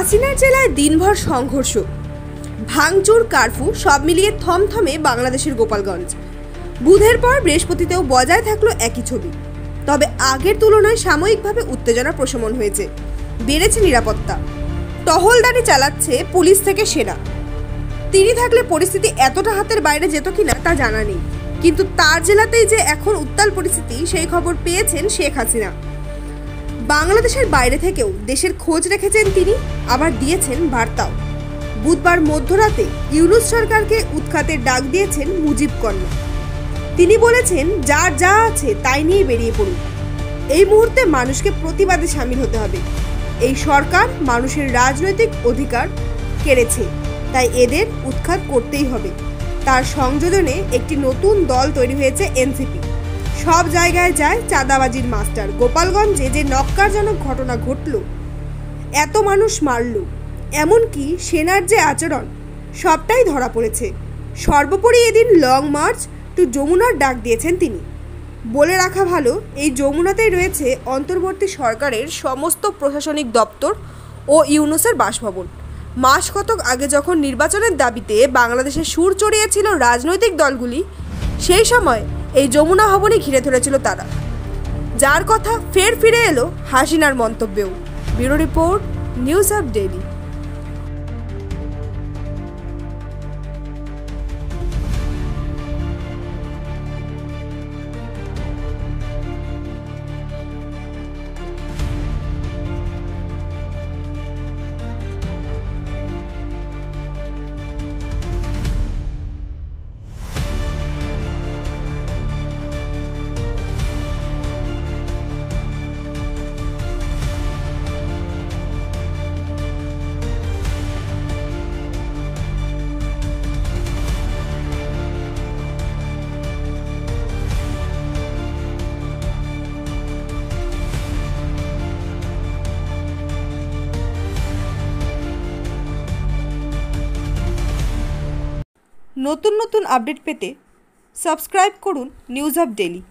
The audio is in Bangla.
হাসিনার জেলায় দিনভর সংঘর্ষ, ভাঙচুর, কারফিউ সব মিলিয়ে থমথমে বাংলাদেশের গোপালগঞ্জ। বুধের পর বৃহস্পতিতেও বজায় থাকলো একই ছবি। তবে আগের তুলনায় সাময়িকভাবে উত্তেজনা প্রশমন হয়েছে, বেড়েছে নিরাপত্তা। টহলদারি চালাচ্ছে পুলিশ থেকে সেনা। তিনি থাকলে পরিস্থিতি এতটা হাতের বাইরে যেত কিনা তা জানা নেই, কিন্তু তার জেলাতেই যে এখন উত্তাল পরিস্থিতি সেই খবর পেয়েছেন শেখ হাসিনা। বাংলাদেশের বাইরে থেকেও দেশের খোঁজ রেখেছেন তিনি, আবার দিয়েছেন বার্তাও। বুধবার মধ্যরাতে ইউনূস সরকারকে উৎখাতের ডাক দিয়েছেন মুজিব কন্যা। তিনি বলেছেন, যার যা আছে তাই নিয়ে বেরিয়ে পড়ুন। এই মুহূর্তে মানুষকে প্রতিবাদে সামিল হতে হবে। এই সরকার মানুষের রাজনৈতিক অধিকার কেড়েছে, তাই এদের উৎখাত করতেই হবে। তার সংযোজনে একটি নতুন দল তৈরি হয়েছে, এনসিপি। সব জায়গায় যায় চাঁদাবাজির মাস্টার। গোপালগঞ্জে যে নক্কারজনক ঘটনা ঘটল, এত মানুষ মারল, এমনকি সেনার যে আচরণ, সবটাই ধরা পড়েছে। সর্বোপরি এদিন লং মার্চ টু যমুনার ডাক দিয়েছেন তিনি। বলে রাখা ভালো, এই যমুনাতেই রয়েছে অন্তর্বর্তী সরকারের সমস্ত প্রশাসনিক দপ্তর ও ইউনূসের বাসভবন। মাস কতক আগে যখন নির্বাচনের দাবিতে বাংলাদেশে সুর চড়িয়েছিল রাজনৈতিক দলগুলি, সেই সময় এই যমুনা ভবনে ঘিরে ধরেছিল তারা, যার কথা ফের ফিরে এলো হাসিনার মন্তব্যেও। Bureau report, news up daily. নতুন নতুন আপডেট পেতে সাবস্ক্রাইব করুন নিউজ আপ ডেইলি।